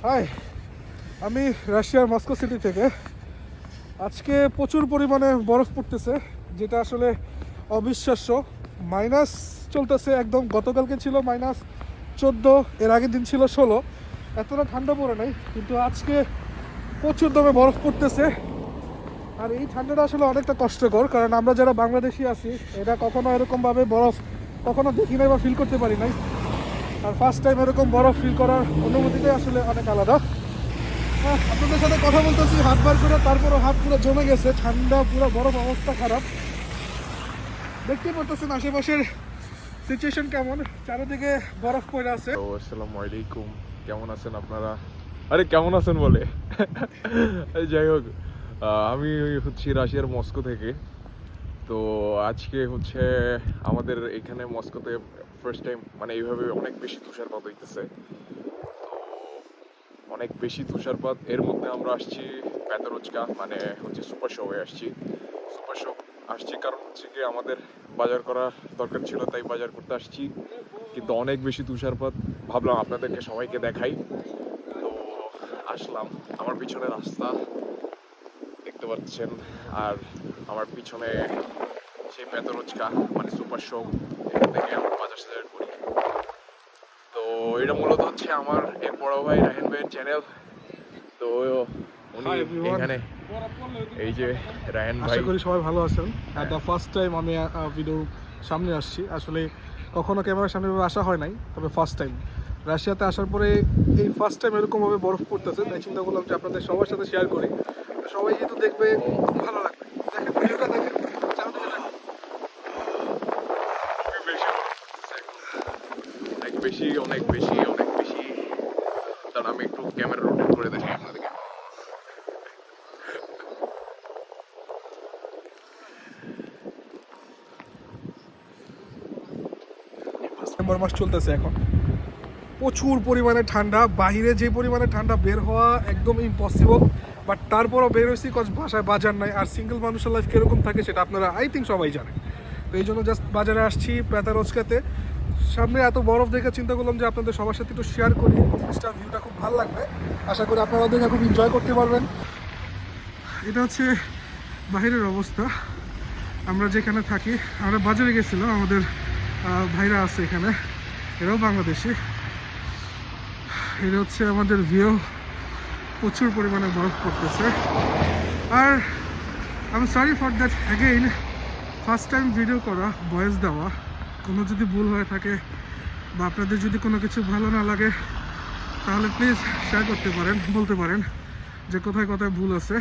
High, আমি রাশিয়ার Moscow city থেকে। আজকে প্রচুর পরিমাণে বরফ পড়তেছে, যেটা আসলে অবিশ্বাস্য। মাইনাস চলতেছে একদম। গতকালকে ছিল -14, এর আগের দিন ছিল 16। এতটা ঠান্ডা পড়ে নাই, কিন্তু আজকে প্রচুর দমে বরফ পড়তেছে। আর এই ঠান্ডাটা আসলে অনেকটা কষ্টকর, কারণ আমরা যারা বাংলাদেশি আছি এটা কখনো এরকমভাবে বরফ কখনো দেখি নাই বা ফিল করতে পারি নাই। আর ফার্স্ট টাইম এরকম বরফ ফিল করার অনুভূতিটাই আসলে অনেক আলাদা। আপনাদের সাথে কথা বলতেছি হাত বার করে, তারপরও হাত পুরো জমে গেছে, ঠান্ডা পুরো বরফ, অবস্থা খারাপ। দেখতেই পারতেছেন আশেপাশের সিচুয়েশন কেমন, চারিদিকে বরফ পড়ে আছে। আসসালামু আলাইকুম, কেমন আছেন আপনারা? আরে কেমন আছেন বলে যাই হোক, আমি হচ্ছি রাশিয়ার মস্কো থেকে। তো আজকে হচ্ছে আমাদের এখানে মস্কোতে ফার্স্ট টাইম মানে এইভাবে অনেক বেশি তুষারপাত হইতেছে। অনেক বেশি তুষারপাত, এর মধ্যে আমরা আসছি প্যাতারোচকা, মানে হচ্ছে সুপার শপে আসছি। সুপার শপ আসছি কারণ হচ্ছে কি আমাদের বাজার করার দরকার ছিল, তাই বাজার করতে আসছি। কিন্তু অনেক বেশি তুষারপাত, ভাবলাম আপনাদেরকে সবাইকে দেখাই, তো আসলাম। আমার পিছনে রাস্তা দেখতে পাচ্ছেন, আর আমার পিছনে সেই প্যাতারোচকা মানে সুপার শপ, এখান থেকে আমরা বাজার সাজার করি। তো এটা মূলত হচ্ছে আমার এক বড় ভাই রাহেন ভাইয়ের চ্যানেল। তো উনি এখানে, এই যে রাহেন ভাই। আশা করি সবাই ভালো আছেন। দ্য ফার্স্ট টাইম আমি ভিডিও সামনে আসছি। আসলে কখনো ক্যামেরার সামনে আসা হয় নাই, তবে ফার্স্ট টাইম রাশিয়াতে আসার পরে এই ফার্স্ট টাইম এরকমভাবে বরফ পড়তেছে, তাই চিন্তা করলাম যে আপনাদের সবার সাথে শেয়ার করি। সবাই যেহেতু দেখবে, খুব ভালো লাগবে। দেখেন ভিডিওটা, দেখেন চারদিকে দেখেন। অনেক বেশি অনেক বেশি অনেক বেশি। তার আমি একটু ক্যামেরা রোটেট করে দেখাই আপনাদেরকে। ডিসেম্বর মাস চলতেছে এখন, প্রচুর পরিমাণে ঠান্ডা। বাইরে যে পরিমাণে ঠান্ডা, বের হওয়া একদম ইম্পসিবল। বাট তারপরও বের হয়েছি, কজ বাসায় বাজার নাই। আর সিঙ্গেল মানুষের লাইফ কীরকম থাকে সেটা আপনারা আই থিঙ্ক সবাই জানেন। তো এই জন্য জাস্ট বাজারে আসছি প্যাতারোচকাতে। সামনে এত বরফ দেখে চিন্তা করলাম যে আপনাদের সবার সাথে একটু শেয়ার করি। জিনিসটার ভিউটা খুব ভালো লাগবে, আশা করি আপনারা দেখে খুব এনজয় করতে পারবেন। এটা হচ্ছে বাইরের অবস্থা। আমরা যেখানে থাকি, আমরা বাজারে গেছিলাম, আমাদের ভাইরা আছে এখানে, এরাও বাংলাদেশি। এটা হচ্ছে আমাদের ভিউ, প্রচুর পরিমাণে বরফ পড়তেছে। আর আমি sorry for that again, first time video করা, ভয়েস দেওয়া, কোনো যদি ভুল হয়ে থাকে বা আপনাদের যদি কোনো কিছু ভালো না লাগে, তাহলে প্লিজ শেয়ার করতে পারেন, বলতে পারেন যে কোথায় কোথায় ভুল আছে।